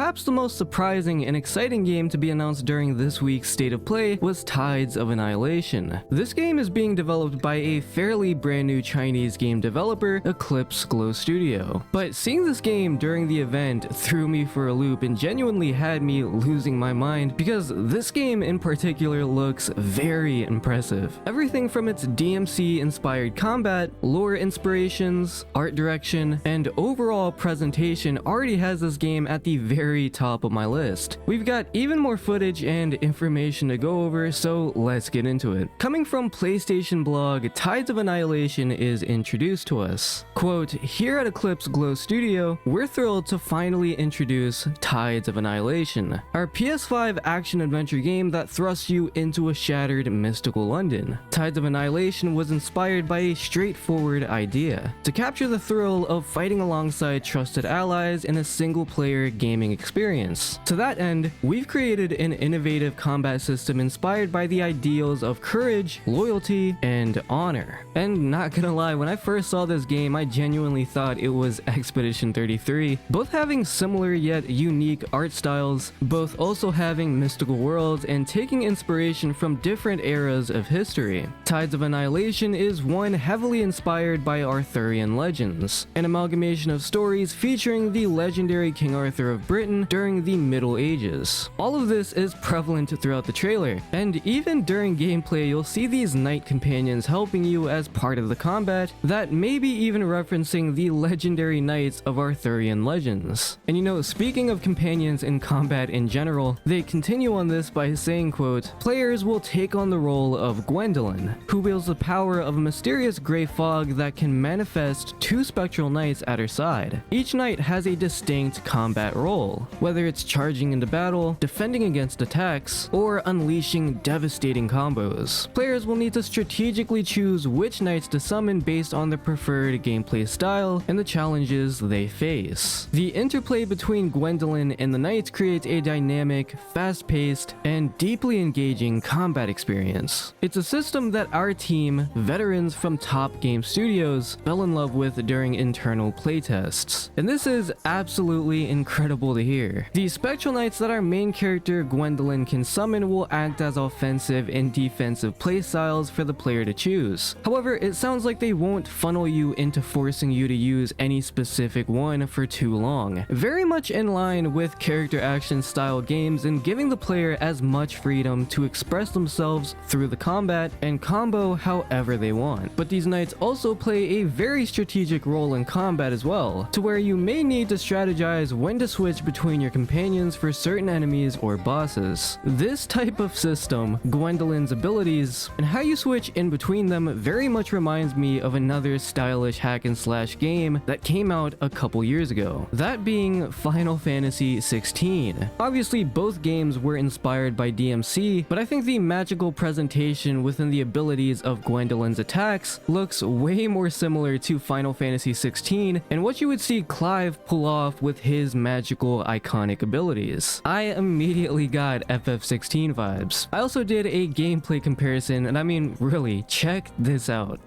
perhaps the most surprising and exciting game to be announced during this week's State of Play was Tides of Annihilation. This game is being developed by a fairly brand new Chinese game developer, Eclipse Glow Studio. But seeing this game during the event threw me for a loop and genuinely had me losing my mind, because this game in particular looks very impressive. Everything from its DMC inspired combat, lore inspirations, art direction, and overall presentation already has this game at the very top of my list. We've got even more footage and information to go over, so let's get into it. Coming from PlayStation blog, Tides of Annihilation is introduced to us. Quote, "Here at Eclipse Glow Studio, we're thrilled to finally introduce Tides of Annihilation, our PS5 action-adventure game that thrusts you into a shattered mystical London. Tides of Annihilation was inspired by a straightforward idea: to capture the thrill of fighting alongside trusted allies in a single-player gaming experience. To that end, we've created an innovative combat system inspired by the ideals of courage, loyalty, and honor." And not gonna lie, when I first saw this game, I genuinely thought it was Expedition 33, both having similar yet unique art styles, both also having mystical worlds and taking inspiration from different eras of history. Tides of Annihilation is one heavily inspired by Arthurian legends, an amalgamation of stories featuring the legendary King Arthur of Britain during the Middle Ages. All of this is prevalent throughout the trailer, and even during gameplay you'll see these knight companions helping you as part of the combat, that may be even referencing the legendary knights of Arthurian legends. And you know, speaking of companions in combat in general, they continue on this by saying, quote, "Players will take on the role of Gwendolyn, who wields the power of a mysterious gray fog that can manifest two spectral knights at her side. Each knight has a distinct combat role, whether it's charging into battle, defending against attacks, or unleashing devastating combos. Players will need to strategically choose which knights to summon based on their preferred gameplay style and the challenges they face. The interplay between Gwendolyn and the knights creates a dynamic, fast-paced, and deeply engaging combat experience. It's a system that our team, veterans from top game studios, fell in love with during internal playtests. And this is absolutely incredible to hear. The spectral knights that our main character Gwendolyn can summon will act as offensive and defensive playstyles for the player to choose. However, it sounds like they won't funnel you into forcing you to use any specific one for too long. Very much in line with character action style games and giving the player as much freedom to express themselves through the combat and combo however they want. But these knights also play a very strategic role in combat as well, to where you may need to strategize when to switch between your companions for certain enemies or bosses. This type of system, Gwendolyn's abilities, and how you switch in between them very much reminds me of another stylish hack and slash game that came out a couple years ago, that being Final Fantasy 16. Obviously both games were inspired by DMC, but I think the magical presentation within the abilities of Gwendolyn's attacks looks way more similar to Final Fantasy 16 and what you would see Clive pull off with his magical iconic abilities. I immediately got FF16 vibes. I also did a gameplay comparison, and I mean, really, check this out.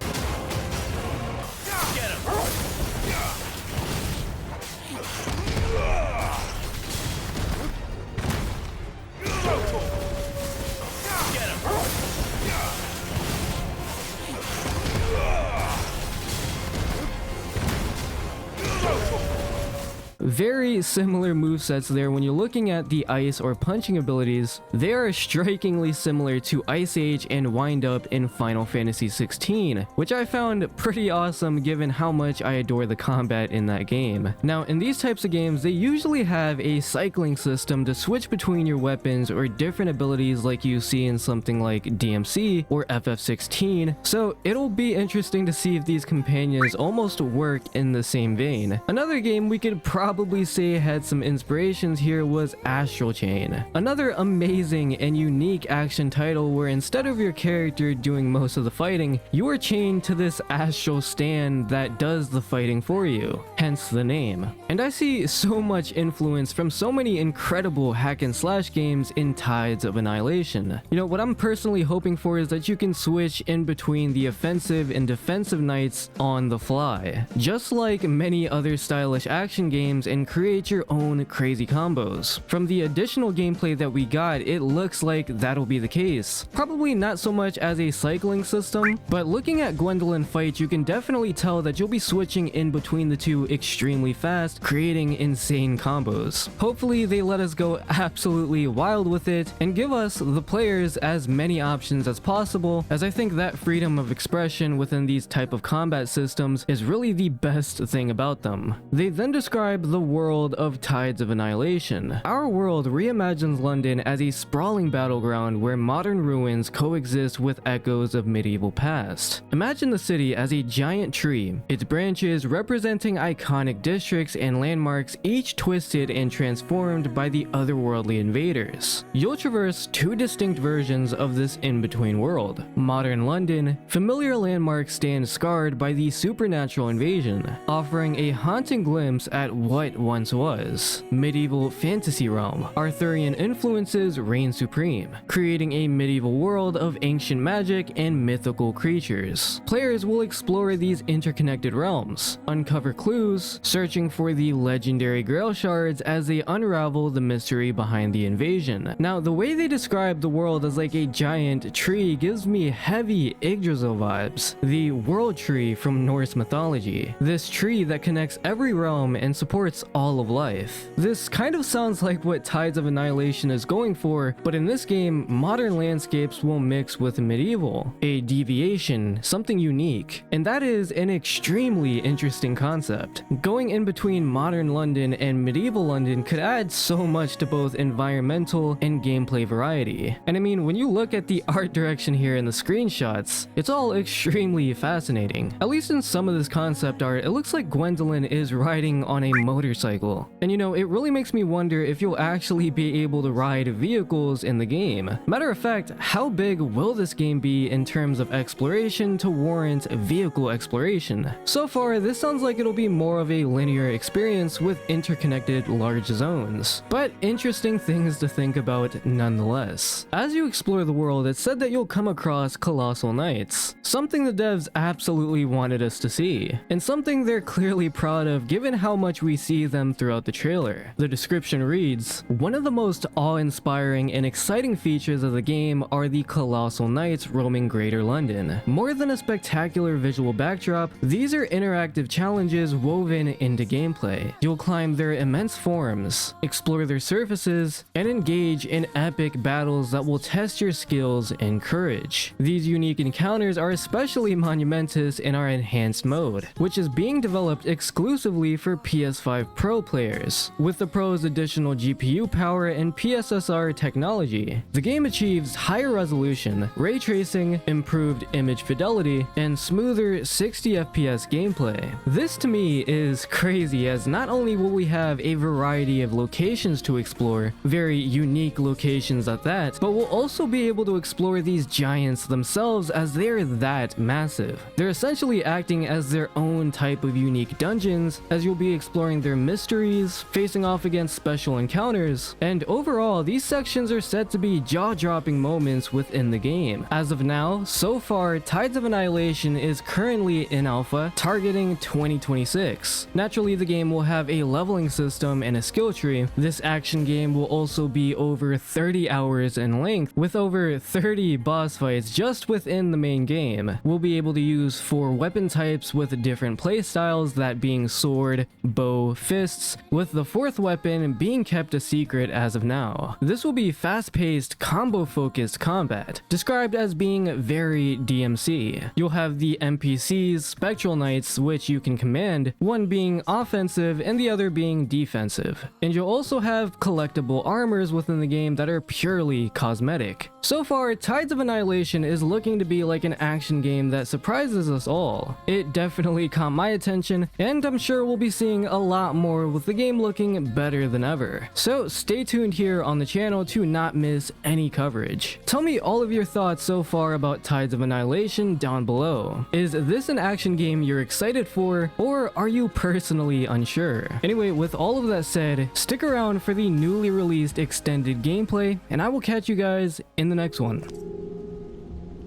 Very similar movesets there. When you're looking at the ice or punching abilities, they are strikingly similar to Ice Age and Wind Up in Final Fantasy 16, which I found pretty awesome given how much I adore the combat in that game. Now, in these types of games, they usually have a cycling system to switch between your weapons or different abilities like you see in something like DMC or FF16, so it'll be interesting to see if these companions almost work in the same vein. Another game we could probably say had some inspirations here was Astral Chain, another amazing and unique action title where instead of your character doing most of the fighting, you are chained to this astral stand that does the fighting for you, hence the name. And I see so much influence from so many incredible hack and slash games in Tides of Annihilation. You know, what I'm personally hoping for is that you can switch in between the offensive and defensive knights on the fly. Just like many other stylish action games and and create your own crazy combos. From the additional gameplay that we got, it looks like that'll be the case. Probably not so much as a cycling system, but looking at Gwendolyn fight, you can definitely tell that you'll be switching in between the two extremely fast, creating insane combos. Hopefully they let us go absolutely wild with it and give us, the players, as many options as possible, as I think that freedom of expression within these type of combat systems is really the best thing about them. They then describe the world of Tides of Annihilation. Our world reimagines London as a sprawling battleground where modern ruins coexist with echoes of medieval past. Imagine the city as a giant tree, its branches representing iconic districts and landmarks, each twisted and transformed by the otherworldly invaders. You'll traverse two distinct versions of this in-between world. Modern London, familiar landmarks stand scarred by the supernatural invasion, offering a haunting glimpse at what once was. Medieval fantasy realm, Arthurian influences reign supreme, creating a medieval world of ancient magic and mythical creatures. Players will explore these interconnected realms, uncover clues, searching for the legendary Grail shards as they unravel the mystery behind the invasion. Now, the way they describe the world as like a giant tree gives me heavy Yggdrasil vibes, the world tree from Norse mythology. This tree that connects every realm and supports all of life. This kind of sounds like what Tides of Annihilation is going for, but in this game, modern landscapes will mix with medieval, a deviation, something unique, and that is an extremely interesting concept. Going in between modern London and medieval London could add so much to both environmental and gameplay variety. And I mean, when you look at the art direction here in the screenshots, it's all extremely fascinating. At least in some of this concept art, it looks like Gwendolyn is riding on a motorcycle. And you know, it really makes me wonder if you'll actually be able to ride vehicles in the game. Matter of fact, how big will this game be in terms of exploration to warrant vehicle exploration? So far, this sounds like it'll be more of a linear experience with interconnected large zones, but interesting things to think about nonetheless. As you explore the world, it's said that you'll come across colossal knights, something the devs absolutely wanted us to see, and something they're clearly proud of given how much we see them throughout the trailer. The description reads, "One of the most awe-inspiring and exciting features of the game are the colossal knights roaming Greater London. More than a spectacular visual backdrop, these are interactive challenges woven into gameplay. You'll climb their immense forms, explore their surfaces, and engage in epic battles that will test your skills and courage. These unique encounters are especially monumentous in our enhanced mode, which is being developed exclusively for PS5 Pro players. With the Pro's additional GPU power and PSSR technology, the game achieves higher resolution, ray tracing, improved image fidelity, and smoother 60 FPS gameplay. This to me is crazy, as not only will we have a variety of locations to explore, very unique locations at that, but we'll also be able to explore these giants themselves as they're that massive. They're essentially acting as their own type of unique dungeons, as you'll be exploring their mysteries, facing off against special encounters, and overall, these sections are set to be jaw-dropping moments within the game. As of now, so far, Tides of Annihilation is currently in alpha, targeting 2026. Naturally, the game will have a leveling system and a skill tree. This action game will also be over 30 hours in length, with over 30 boss fights just within the main game. We'll be able to use 4 weapon types with different playstyles, that being sword, bow, fists, with the 4th weapon being kept a secret as of now. This will be fast-paced, combo-focused combat, described as being very DMC. You'll have the NPCs, Spectral Knights, which you can command, one being offensive and the other being defensive. And you'll also have collectible armors within the game that are purely cosmetic. So far, Tides of Annihilation is looking to be like an action game that surprises us all. It definitely caught my attention, and I'm sure we'll be seeing a lot more with the game looking better than ever. So stay tuned here on the channel to not miss any coverage. Tell me all of your thoughts so far about Tides of Annihilation down below. Is this an action game you're excited for, or are you personally unsure? Anyway, with all of that said, stick around for the newly released extended gameplay, and I will catch you guys in the next one.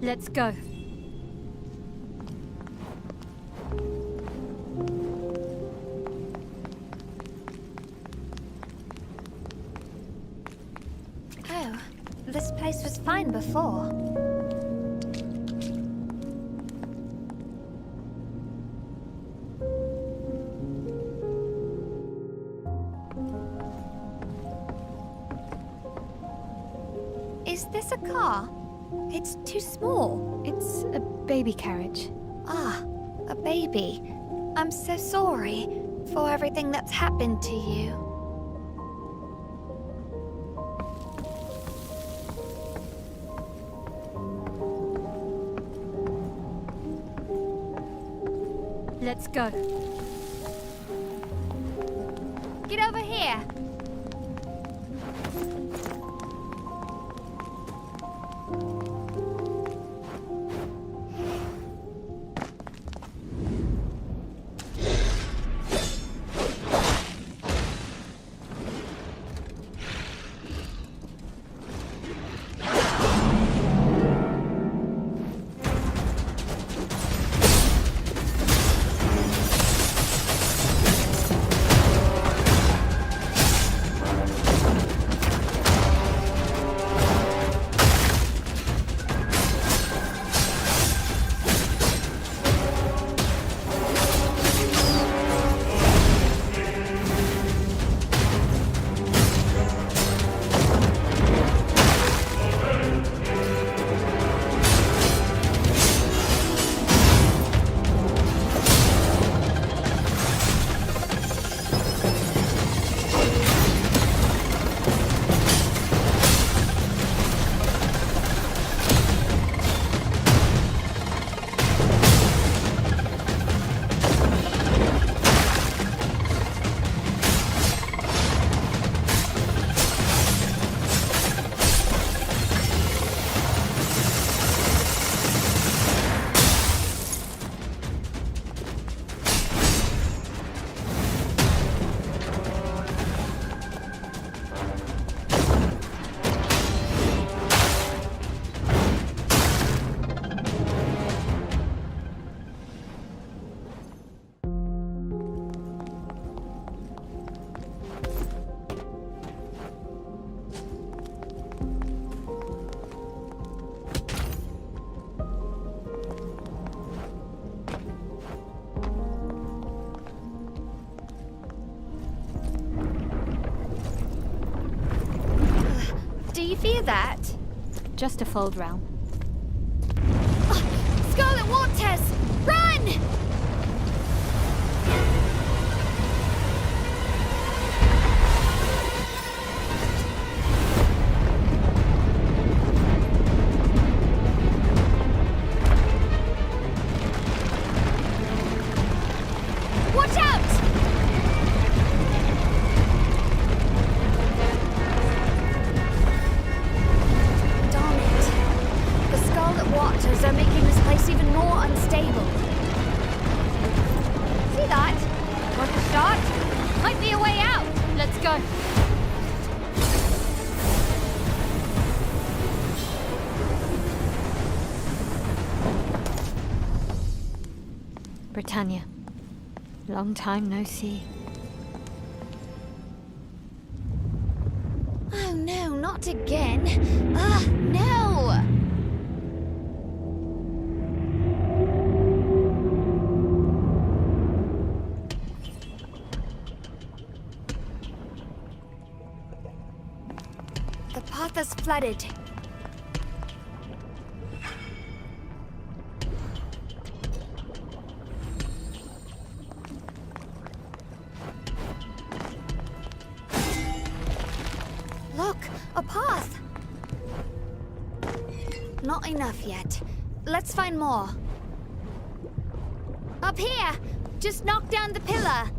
Let's go. This place was fine before. Is this a car? It's too small. It's a baby carriage. Ah, a baby. I'm so sorry for everything that's happened to you. Let's go. Get over here. Do you fear that? Just a fold realm. Scarlet Waters! Run! Watch out! Darn it. The Scarlet Waters are making this place even more unstable. See that? Want a shot? Might be a way out. Let's go. Britannia. Long time no see. Oh no, not again. Ah, no! The path is flooded. Look, a path. Not enough yet. Let's find more. Up here! Just knock down the pillar.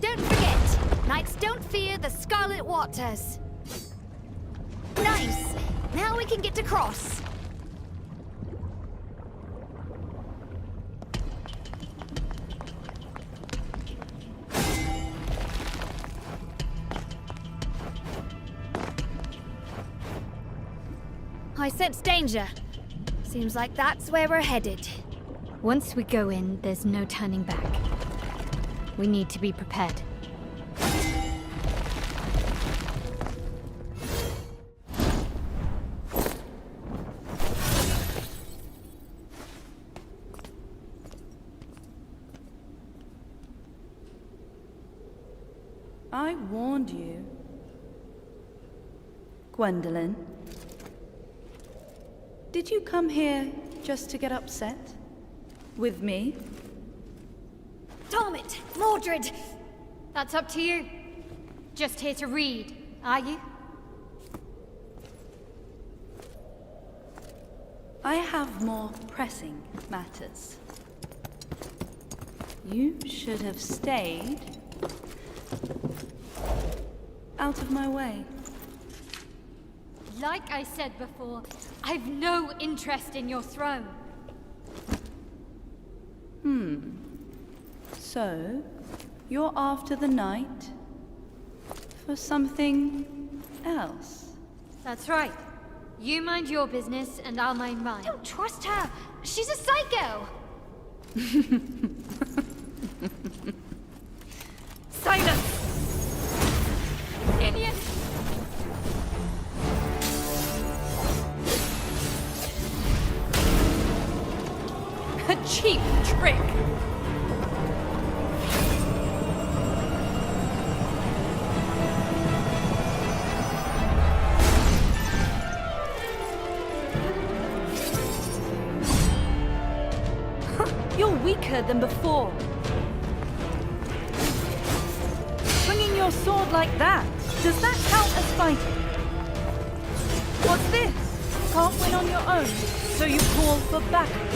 Don't forget, knights don't fear the Scarlet Waters. Nice! Now we can get across. I sense danger. Seems like that's where we're headed. Once we go in, there's no turning back. We need to be prepared. I warned you. Gwendolyn, did you come here just to get upset? With me? Damn it, Mordred! That's up to you. Just here to read, are you? I have more pressing matters. You should have stayed out of my way. Like I said before, I've no interest in your throne. So, you're after the night for something else? That's right. You mind your business, and I'll mind mine. Don't trust her! She's a psycho! Silence! Idiot! A cheap trick! You're weaker than before. Swinging your sword like that, does that count as fighting? What's this? Can't win on your own, so you call for backup.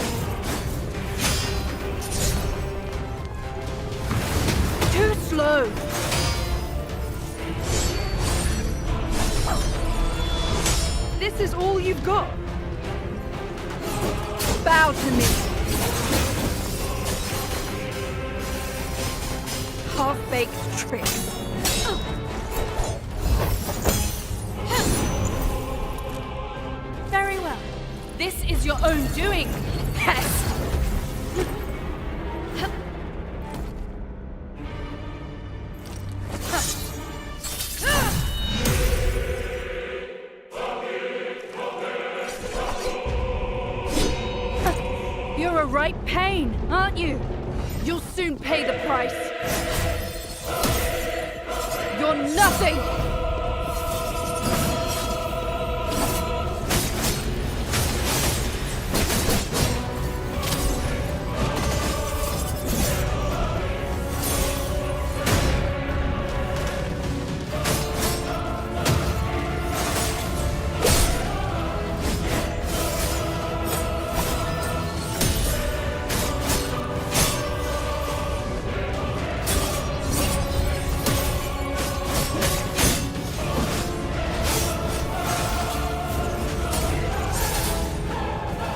Too slow. This is all you've got. Bow to me. Half-baked trick. Very well. This is your own doing, pest. You're a right pain, aren't you? You'll soon pay the price. You're nothing!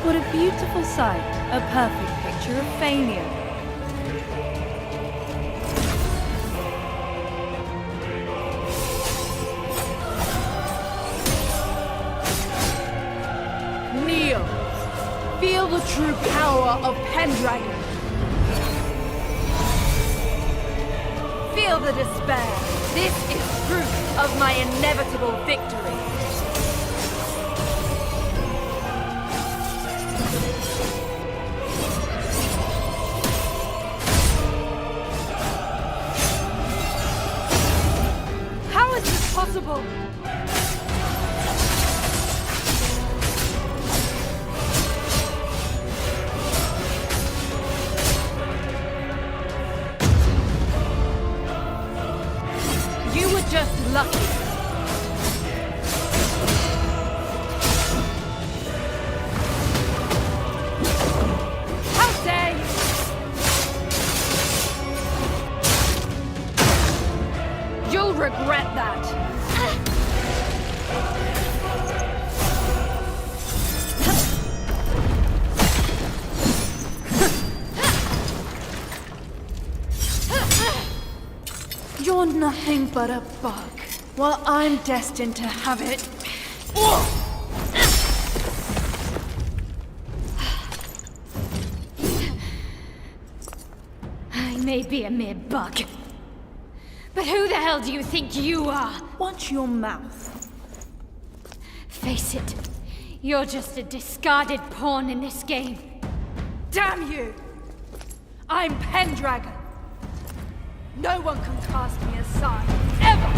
What a beautiful sight. A perfect picture of failure. Kneel. Feel the true power of Pendragon. Feel the despair. This is proof of my inevitable victory. How is this possible? You were just lucky. How dare you! You'll regret that. You're nothing but a bug, while I'm destined to have it. I may be a mere bug. But who the hell do you think you are? Watch your mouth. Face it, you're just a discarded pawn in this game. Damn you! I'm Pendragon. No one can cast me aside, ever!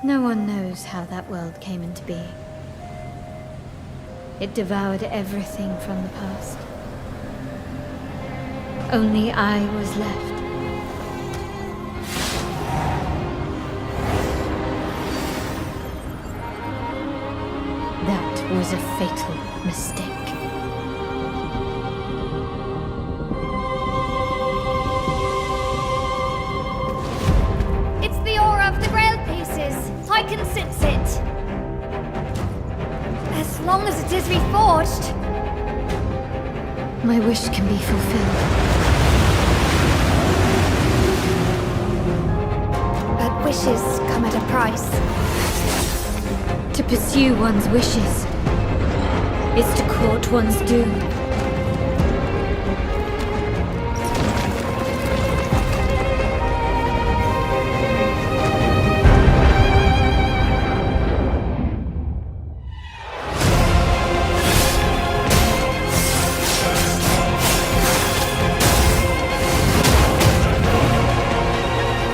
No one knows how that world came into being. It devoured everything from the past. Only I was left. That was a fatal mistake. It's the aura of the Grail pieces. I can sense it. As long as it is reforged. My wish can be fulfilled. But wishes come at a price. To pursue one's wishes is to court one's doom.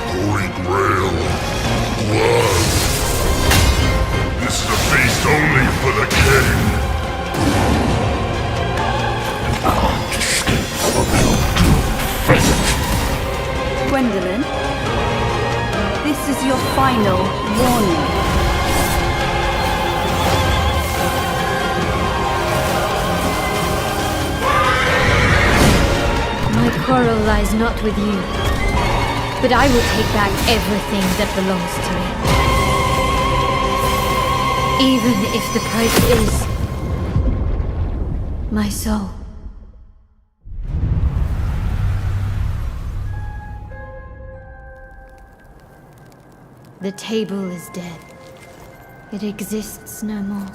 Holy Grail. Blood. This is a feast only for the king. Gwendolyn, this is your final warning. My quarrel lies not with you, but I will take back everything that belongs to me. Even if the price is my soul. The table is dead. It exists no more.